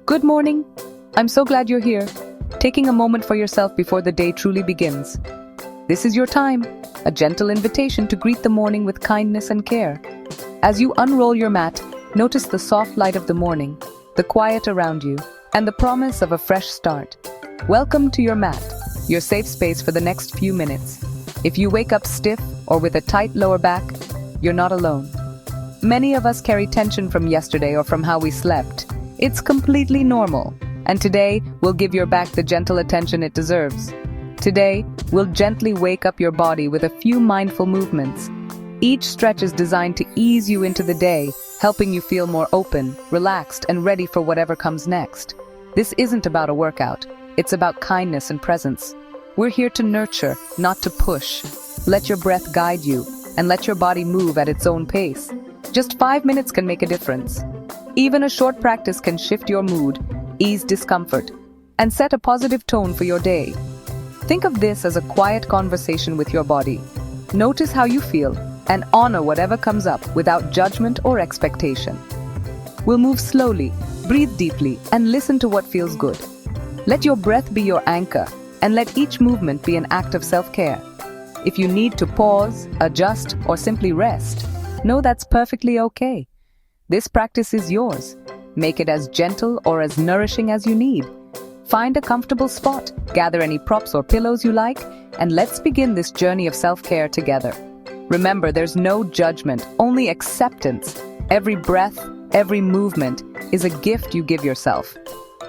Good morning. I'm so glad you're here, taking a moment for yourself before the day truly begins. This is your time, a gentle invitation to greet the morning with kindness and care. As you unroll your mat, notice the soft light of the morning, the quiet around you, and the promise of a fresh start. Welcome to your mat, your safe space for the next few minutes. If you wake up stiff or with a tight lower back, you're not alone. Many of us carry tension from yesterday or from how we slept. It's completely normal, and today we'll give your back the gentle attention it deserves. Today, we'll gently wake up your body with a few mindful movements. Each stretch is designed to ease you into the day, helping you feel more open, relaxed, and ready for whatever comes next. This isn't about a workout, it's about kindness and presence. We're here to nurture, not to push. Let your breath guide you, and let your body move at its own pace. Just 5 minutes can make a difference. Even a short practice can shift your mood, ease discomfort, and set a positive tone for your day. Think of this as a quiet conversation with your body. Notice how you feel, and honor whatever comes up without judgment or expectation. We'll move slowly, breathe deeply, and listen to what feels good. Let your breath be your anchor, and let each movement be an act of self-care. If you need to pause, adjust, or simply rest, know that's perfectly okay. This practice is yours. Make it as gentle or as nourishing as you need. Find a comfortable spot, gather any props or pillows you like, and let's begin this journey of self-care together. Remember, there's no judgment, only acceptance. Every breath, every movement is a gift you give yourself.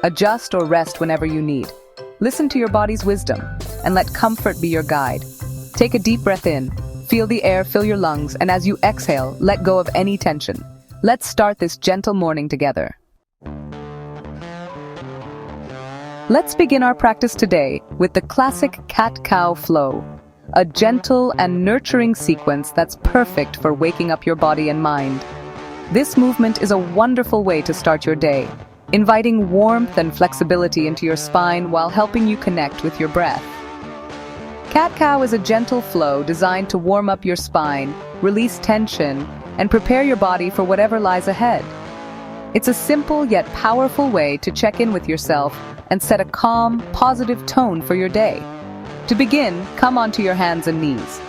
Adjust or rest whenever you need. Listen to your body's wisdom, and let comfort be your guide. Take a deep breath in, feel the air fill your lungs, and as you exhale, let go of any tension. Let's start this gentle morning together. Let's begin our practice today with the classic cat-cow flow, a gentle and nurturing sequence that's perfect for waking up your body and mind. This movement is a wonderful way to start your day, inviting warmth and flexibility into your spine while helping you connect with your breath. Cat-cow is a gentle flow designed to warm up your spine, release tension, and prepare your body for whatever lies ahead. It's a simple yet powerful way to check in with yourself and set a calm, positive tone for your day. To begin, come onto your hands and knees.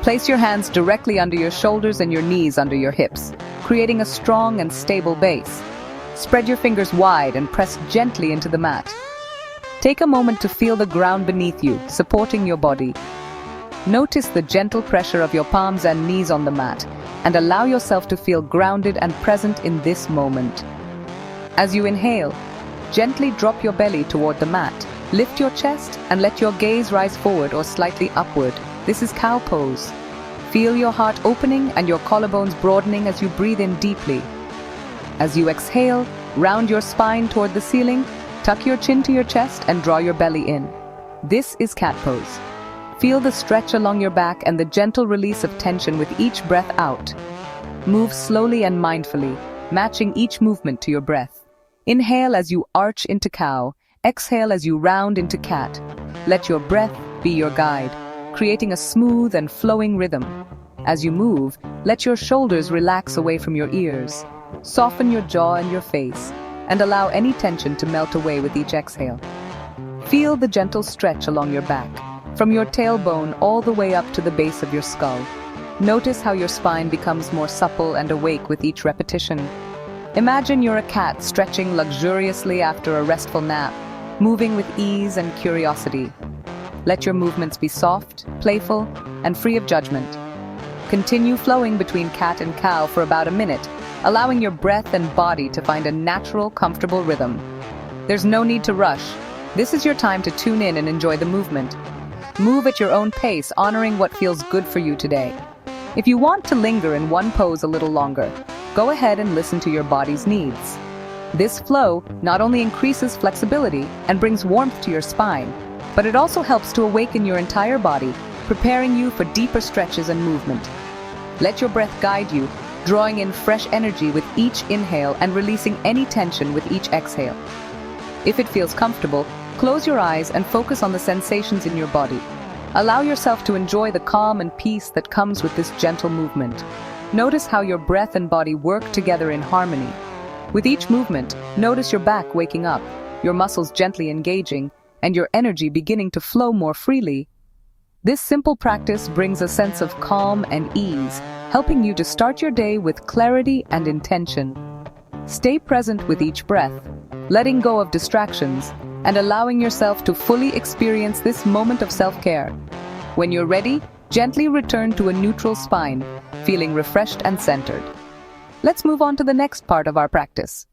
Place your hands directly under your shoulders and your knees under your hips, creating a strong and stable base. Spread your fingers wide and press gently into the mat. Take a moment to feel the ground beneath you, supporting your body. Notice the gentle pressure of your palms and knees on the mat, and allow yourself to feel grounded and present in this moment. As you inhale, gently drop your belly toward the mat. Lift your chest and let your gaze rise forward or slightly upward. This is cow pose. Feel your heart opening and your collarbones broadening as you breathe in deeply. As you exhale, round your spine toward the ceiling, tuck your chin to your chest and draw your belly in. This is cat pose. Feel the stretch along your back and the gentle release of tension with each breath out. Move slowly and mindfully, matching each movement to your breath. Inhale as you arch into cow, exhale as you round into cat. Let your breath be your guide, creating a smooth and flowing rhythm. As you move, let your shoulders relax away from your ears. Soften your jaw and your face, and allow any tension to melt away with each exhale. Feel the gentle stretch along your back, from your tailbone all the way up to the base of your skull. Notice how your spine becomes more supple and awake with each repetition. Imagine you're a cat stretching luxuriously after a restful nap, moving with ease and curiosity. Let your movements be soft, playful, and free of judgment. Continue flowing between cat and cow for about a minute, allowing your breath and body to find a natural, comfortable rhythm. There's no need to rush. This is your time to tune in and enjoy the movement. Move at your own pace, honoring what feels good for you today. If you want to linger in one pose a little longer, go ahead and listen to your body's needs. This flow not only increases flexibility and brings warmth to your spine, but it also helps to awaken your entire body, preparing you for deeper stretches and movement. Let your breath guide you, drawing in fresh energy with each inhale and releasing any tension with each exhale. If it feels comfortable, close your eyes and focus on the sensations in your body. Allow yourself to enjoy the calm and peace that comes with this gentle movement. Notice how your breath and body work together in harmony. With each movement, notice your back waking up, your muscles gently engaging, and your energy beginning to flow more freely. This simple practice brings a sense of calm and ease, helping you to start your day with clarity and intention. Stay present with each breath, letting go of distractions, and allowing yourself to fully experience this moment of self-care. When you're ready, gently return to a neutral spine, feeling refreshed and centered. Let's move on to the next part of our practice.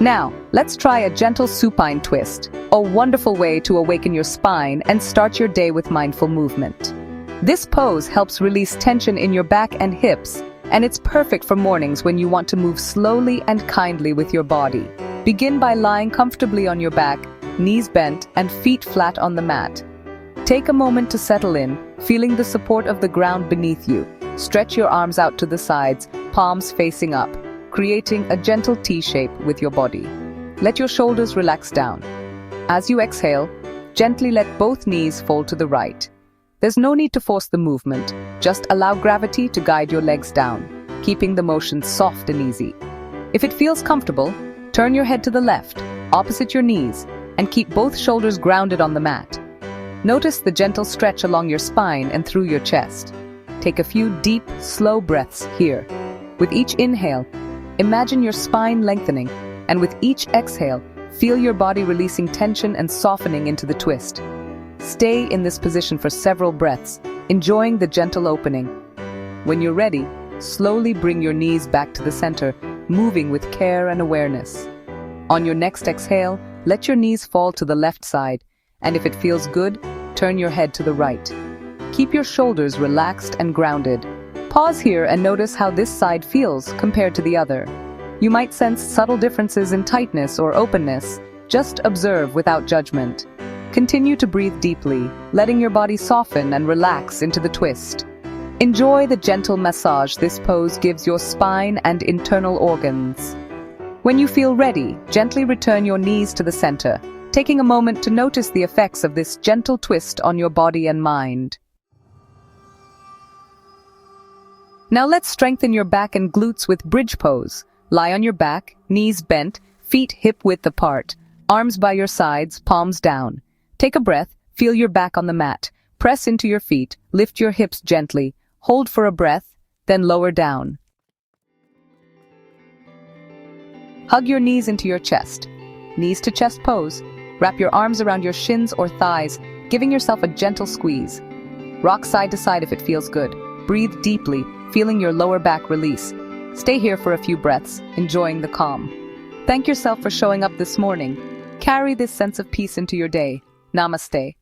Now, let's try a gentle supine twist, a wonderful way to awaken your spine and start your day with mindful movement. This pose helps release tension in your back and hips, and it's perfect for mornings when you want to move slowly and kindly with your body. Begin by lying comfortably on your back, knees bent and feet flat on the mat. Take a moment to settle in, feeling the support of the ground beneath you. Stretch your arms out to the sides, palms facing up, creating a gentle T-shape with your body. Let your shoulders relax down. As you exhale, gently let both knees fold to the right. There's no need to force the movement, just allow gravity to guide your legs down, keeping the motion soft and easy. If it feels comfortable, turn your head to the left, opposite your knees, and keep both shoulders grounded on the mat. Notice the gentle stretch along your spine and through your chest. Take a few deep, slow breaths here. With each inhale, imagine your spine lengthening, and with each exhale, feel your body releasing tension and softening into the twist. Stay in this position for several breaths, enjoying the gentle opening. When you're ready, slowly bring your knees back to the center, moving with care and awareness. On your next exhale, let your knees fall to the left side, and if it feels good, turn your head to the right. Keep your shoulders relaxed and grounded. Pause here and notice how this side feels compared to the other. You might sense subtle differences in tightness or openness. Just observe without judgment. Continue to breathe deeply, letting your body soften and relax into the twist. Enjoy the gentle massage this pose gives your spine and internal organs. When you feel ready, gently return your knees to the center, taking a moment to notice the effects of this gentle twist on your body and mind. Now let's strengthen your back and glutes with bridge pose. Lie on your back, knees bent, feet hip-width apart, arms by your sides, palms down. Take a breath, feel your back on the mat. Press into your feet, lift your hips gently, hold for a breath, then lower down. Hug your knees into your chest. Knees to chest pose. Wrap your arms around your shins or thighs, giving yourself a gentle squeeze. Rock side to side if it feels good. Breathe deeply, feeling your lower back release. Stay here for a few breaths, enjoying the calm. Thank yourself for showing up this morning. Carry this sense of peace into your day. Namaste.